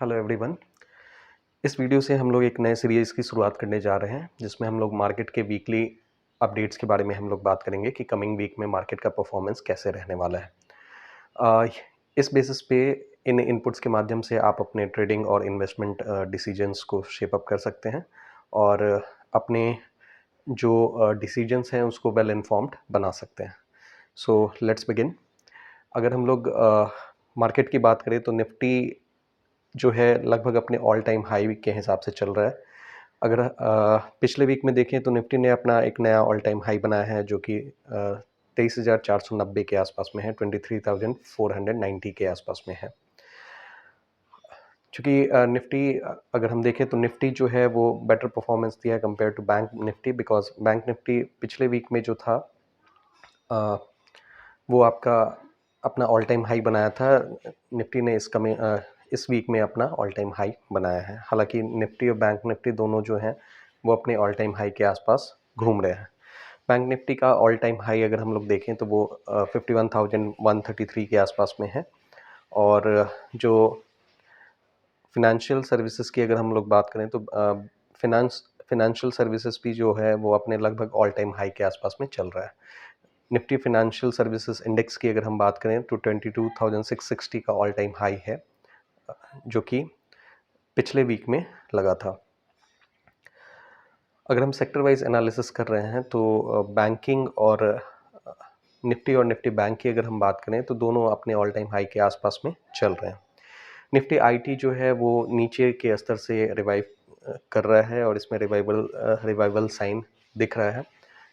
Hello everyone. इस video से हम लोग एक नए सीरीज़ की शुरुआत करने जा रहे हैं जिसमें हम लोग मार्केट के वीकली अपडेट्स के बारे में हम लोग बात करेंगे कि कमिंग वीक में मार्केट का परफॉर्मेंस कैसे रहने वाला है। अ, इस बेसिस पे इन इनपुट्स के माध्यम से आप अपने ट्रेडिंग और इन्वेस्टमेंट डिसीजंस को शेप अप कर सकते हैं और अपने जो डिसीजंस हैं उसको वेल इन्फॉर्म्ड बना सकते हैं। So let's begin. अगर हम लोग मार्केट की बात करें तो निफ्टी जो है लगभग अपने ऑल टाइम हाई के हिसाब से चल रहा है। अगर पिछले वीक में देखें तो निफ्टी ने अपना एक नया ऑल टाइम हाई बनाया है जो कि 23,490 के आसपास में है, 23,490 के आसपास में है। चूँकि निफ्टी अगर हम देखें तो निफ्टी जो है वो बेटर परफॉर्मेंस दिया है compare to Bank Nifty, because Bank Nifty पिछले वीक में जो था वो आपका अपना ऑल टाइम हाई बनाया था। निफ्टी ने इस वीक में अपना ऑल टाइम हाई बनाया है। हालांकि निफ्टी और बैंक निफ्टी दोनों जो हैं वो अपने ऑल टाइम हाई के आसपास घूम रहे हैं। बैंक निफ्टी का ऑल टाइम हाई अगर हम लोग देखें तो वो 51,133 के आसपास में है। और जो फिनेंशियल सर्विसेज की अगर हम लोग बात करें तो फिनेंशियल सर्विसेज भी जो है वो अपने लगभग ऑल टाइम हाई के आसपास में चल रहा है। निफ्टी फिनेंशियल सर्विसेज इंडेक्स की अगर हम बात करें तो 22,660 का ऑल टाइम हाई है जो कि पिछले वीक में लगा था। अगर हम सेक्टर वाइज एनालिसिस कर रहे हैं तो बैंकिंग और निफ्टी बैंक की अगर हम बात करें तो दोनों अपने ऑल टाइम हाई के आसपास में चल रहे हैं। निफ्टी आईटी जो है वो नीचे के स्तर से रिवाइव कर रहा है और इसमें रिवाइवल साइन दिख रहा है।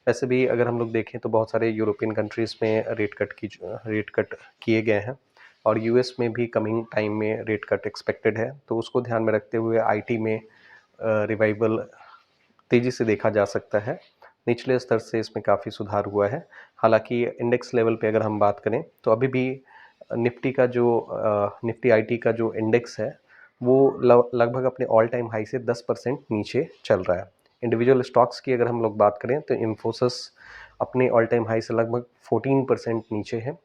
वैसे भी अगर हम लोग देखें तो बहुत सारे यूरोपियन कंट्रीज़ में रेट कट किए गए हैं और यूएस में भी कमिंग टाइम में रेट कट एक्सपेक्टेड है, तो उसको ध्यान में रखते हुए आईटी में रिवाइवल तेज़ी से देखा जा सकता है। निचले स्तर से इसमें काफ़ी सुधार हुआ है। हालांकि इंडेक्स लेवल पे अगर हम बात करें तो अभी भी निफ्टी आईटी का जो इंडेक्स है वो लगभग अपने ऑल टाइम हाई से 10% नीचे चल रहा है। इंडिविजुअल स्टॉक्स की अगर हम लोग बात करें तो इन्फोसिस अपने ऑल टाइम हाई से लगभग 14% नीचे है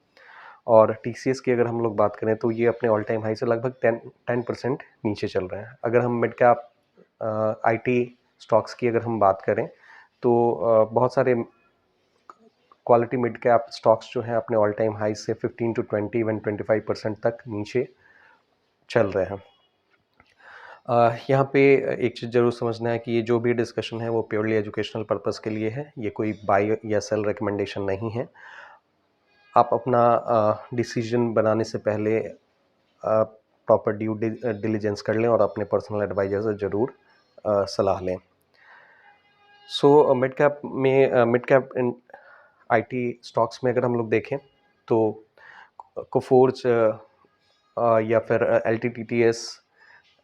और टीसीएस की अगर हम लोग बात करें तो ये अपने ऑल टाइम हाई से लगभग 10% नीचे चल रहे हैं। अगर हम मिड कैप आईटी स्टॉक्स की अगर हम बात करें तो बहुत सारे क्वालिटी मिड कैप स्टॉक्स जो हैं अपने ऑल टाइम हाई से 15 टू 20 इवन 25% तक नीचे चल रहे हैं। यहाँ पे एक चीज़ ज़रूर समझना है कि ये जो भी डिस्कशन है वो प्योरली एजुकेशनल पर्पस के लिए है, ये कोई बाय या सेल रिकमेंडेशन नहीं है। आप अपना डिसीजन बनाने से पहले प्रॉपर ड्यू डिलिजेंस कर लें और अपने पर्सनल एडवाइजर से ज़रूर सलाह लें। So mid cap IT stocks में अगर हम लोग देखें तो कोफोर्ज या फिर एलटीटीटीएस,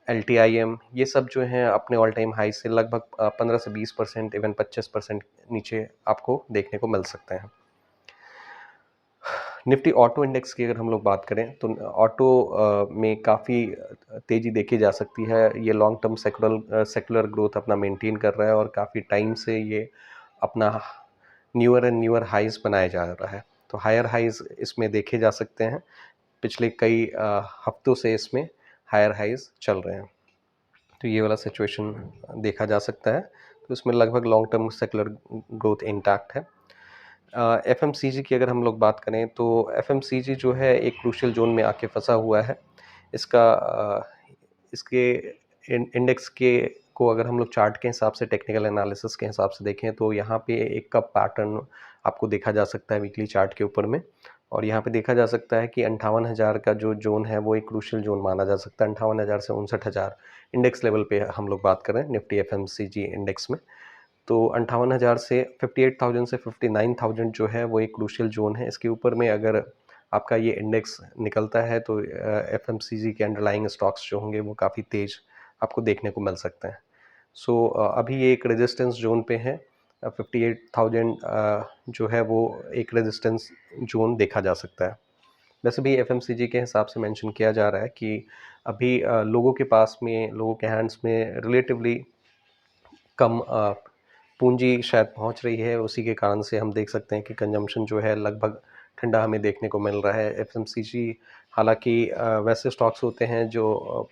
एलटीआईएम, ये सब जो हैं अपने ऑल टाइम हाई से लगभग 15 से 20% इवन 25% नीचे आपको देखने को मिल सकते हैं। निफ्टी ऑटो इंडेक्स की अगर हम लोग बात करें तो ऑटो में काफ़ी तेज़ी देखी जा सकती है। ये लॉन्ग टर्म सेकुलर ग्रोथ अपना मेंटेन कर रहा है और काफ़ी टाइम से ये अपना न्यूअर एंड न्यूअर हाइज बनाया जा रहा है। तो हायर हाइज इसमें देखे जा सकते हैं। पिछले कई हफ्तों से इसमें हायर हाइज चल रहे हैं, तो ये वाला सिचुएशन देखा जा सकता है। तो इसमें लगभग long term secular growth intact है। एफएमसीजी की अगर हम लोग बात करें तो एफएमसीजी जो है एक क्रूशियल जोन में आके फंसा हुआ है। इसके इंडेक्स के को अगर हम लोग चार्ट के हिसाब से, टेक्निकल एनालिसिस के हिसाब से देखें तो यहाँ पे एक कप पैटर्न आपको देखा जा सकता है वीकली चार्ट के ऊपर में। और यहाँ पे देखा जा सकता है कि 58,000 का जो जोन है वो एक क्रूशियल जोन माना जा सकता है। 58,000 से 59,000 इंडेक्स लेवल पे हम लोग बात कर रहे हैं निफ्टी एफएमसीजी इंडेक्स में। तो 58,000 से 58,000 से 59,000 जो है वो एक क्रूशियल जोन है। इसके ऊपर में अगर आपका ये इंडेक्स निकलता है तो एफएमसीजी के अंडरलाइंग स्टॉक्स जो होंगे वो काफ़ी तेज़ आपको देखने को मिल सकते हैं। सो अभी ये एक रेजिस्टेंस जोन पे है। 58,000 जो है वो एक रेजिस्टेंस जोन देखा जा सकता है। वैसे भी एफएमसीजी के हिसाब से मेंशन किया जा रहा है कि अभी लोगों के हैंड्स में रिलेटिवली कम पूंजी शायद पहुंच रही है। उसी के कारण से हम देख सकते हैं कि कंजम्पशन जो है लगभग ठंडा हमें देखने को मिल रहा है। एफएमसीजी हालांकि वैसे स्टॉक्स होते हैं जो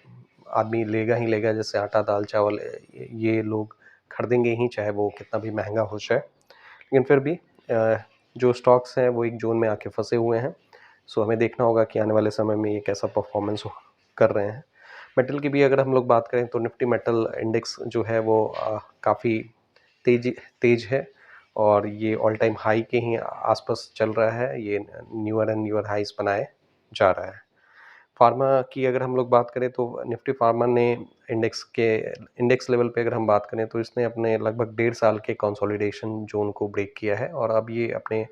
आदमी लेगा ही लेगा, जैसे आटा दाल चावल ये लोग खरीदेंगे ही, चाहे वो कितना भी महंगा हो जाए। लेकिन फिर भी जो स्टॉक्स हैं वो एक जोन में आके फंसे हुए हैं। सो हमें देखना होगा कि आने वाले समय में ये कैसा परफॉर्मेंस कर रहे हैं। मेटल की भी अगर हम लोग बात करें तो निफ्टी मेटल इंडेक्स जो है वो काफ़ी तेज है और ये ऑल टाइम हाई के ही आसपास चल रहा है। ये न्यूअर एंड न्यूअर हाइस बनाए जा रहा है। फार्मा की अगर हम लोग बात करें तो निफ्टी फार्मा ने इंडेक्स लेवल पे अगर हम बात करें तो इसने अपने लगभग 1.5 साल के कंसोलिडेशन जोन को ब्रेक किया है और अब ये अपने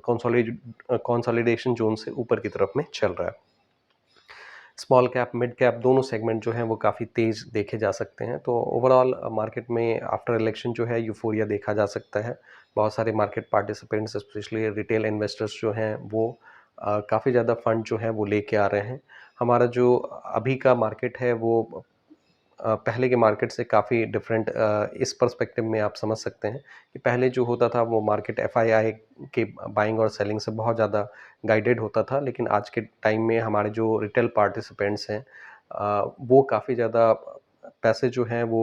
कंसोलिडेशन जोन से ऊपर की तरफ में चल रहा है। स्मॉल कैप मिड कैप दोनों सेगमेंट जो हैं वो काफ़ी तेज़ देखे जा सकते हैं। तो ओवरऑल मार्केट में आफ्टर इलेक्शन जो है यूफोरिया देखा जा सकता है। बहुत सारे market participants specially retail investors जो हैं वो काफ़ी ज़्यादा फंड जो है वो लेके आ रहे हैं। हमारा जो अभी का मार्केट है वो पहले के मार्केट से काफ़ी डिफरेंट इस पर्सपेक्टिव में आप समझ सकते हैं कि पहले जो होता था वो मार्केट एफआईआई के बाइंग और सेलिंग से बहुत ज़्यादा गाइडेड होता था, लेकिन आज के टाइम में हमारे जो रिटेल पार्टिसिपेंट्स हैं वो काफ़ी ज़्यादा पैसे जो हैं वो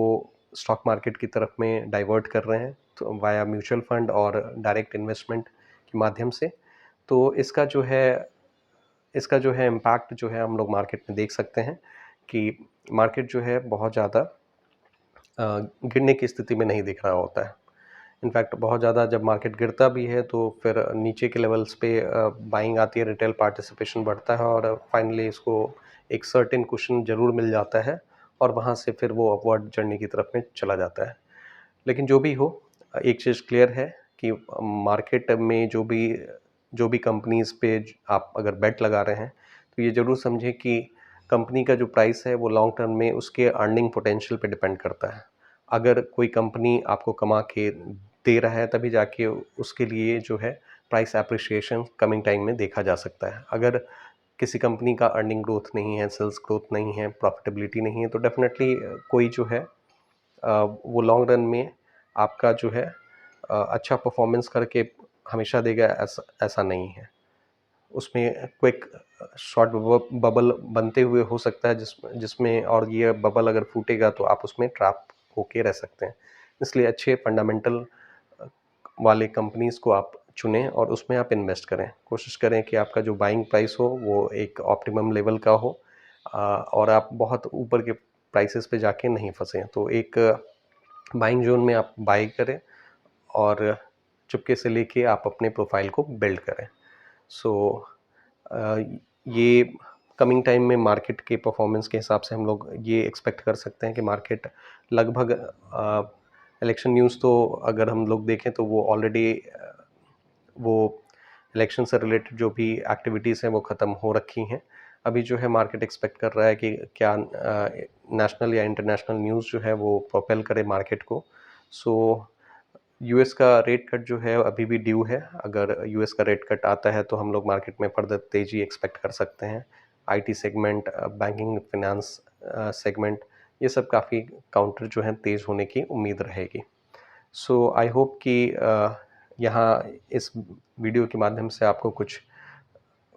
स्टॉक मार्केट की तरफ में डाइवर्ट कर रहे हैं, तो वाया म्यूचुअल फंड और डायरेक्ट इन्वेस्टमेंट के माध्यम से। तो इसका जो है इम्पैक्ट जो है हम लोग मार्केट में देख सकते हैं कि मार्केट जो है बहुत ज़्यादा गिरने की स्थिति में नहीं दिख रहा होता है। इनफैक्ट बहुत ज़्यादा जब मार्केट गिरता भी है तो फिर नीचे के लेवल्स पे बाइंग आती है, रिटेल पार्टिसिपेशन बढ़ता है और फाइनली इसको एक सर्टेन कुशन ज़रूर मिल जाता है और वहाँ से फिर वो अपवर्ड जर्नी की तरफ में चला जाता है। लेकिन जो भी हो, एक चीज़ क्लियर है कि मार्केट में जो भी कंपनीज़ पे आप अगर बेट लगा रहे हैं, तो ये ज़रूर समझें कि कंपनी का जो प्राइस है वो लॉन्ग टर्म में उसके अर्निंग पोटेंशियल पे डिपेंड करता है। अगर कोई कंपनी आपको कमा के दे रहा है तभी जाके उसके लिए जो है प्राइस एप्रिसिएशन कमिंग टाइम में देखा जा सकता है। अगर किसी कंपनी का अर्निंग ग्रोथ नहीं है, सेल्स ग्रोथ नहीं है, प्रॉफिटेबिलिटी नहीं है, तो डेफ़िनेटली कोई जो है वो लॉन्ग रन में आपका जो है अच्छा परफॉर्मेंस करके हमेशा देगा, ऐसा ऐसा नहीं है। उसमें क्विक शॉर्ट बबल बनते हुए हो सकता है जिसमें और ये बबल अगर फूटेगा तो आप उसमें ट्रैप होके रह सकते हैं। इसलिए अच्छे फंडामेंटल वाले कंपनीज़ को आप चुनें और उसमें आप इन्वेस्ट करें। कोशिश करें कि आपका जो बाइंग प्राइस हो वो एक ऑप्टिमम लेवल का हो और आप बहुत ऊपर के प्राइसेस पे जाके नहीं फँसें। तो एक बाइंग जोन में आप बाय करें और चुपके से लेके आप अपने प्रोफाइल को बिल्ड करें। सो ये कमिंग टाइम में मार्केट के परफॉर्मेंस के हिसाब से हम लोग ये एक्सपेक्ट कर सकते हैं कि मार्केट लगभग इलेक्शन न्यूज़ तो अगर हम लोग देखें तो वो ऑलरेडी वो इलेक्शन से रिलेटेड जो भी एक्टिविटीज़ हैं वो ख़त्म हो रखी हैं। अभी जो है मार्केट एक्सपेक्ट कर रहा है कि क्या नेशनल या इंटरनेशनल न्यूज़ जो है वो प्रोपेल करे मार्केट को। सो यूएस का रेट कट जो है अभी भी ड्यू है। अगर यूएस का रेट कट आता है तो हम लोग मार्केट में फर्दर तेज़ी एक्सपेक्ट कर सकते हैं। IT segment, banking finance segment, ये सब काफ़ी काउंटर जो हैं तेज़ होने की उम्मीद रहेगी। सो आई होप कि यहाँ इस वीडियो के माध्यम से आपको कुछ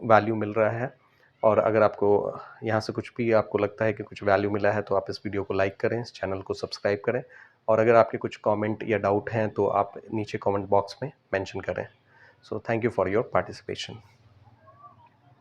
वैल्यू मिल रहा है और अगर आपको यहाँ से कुछ भी आपको लगता है कि कुछ वैल्यू मिला है तो आप इस वीडियो को लाइक करें, इस चैनल को सब्सक्राइब करें और अगर आपके कुछ कमेंट या डाउट हैं तो आप नीचे कमेंट बॉक्स में मेंशन करें। So thank you for your participation.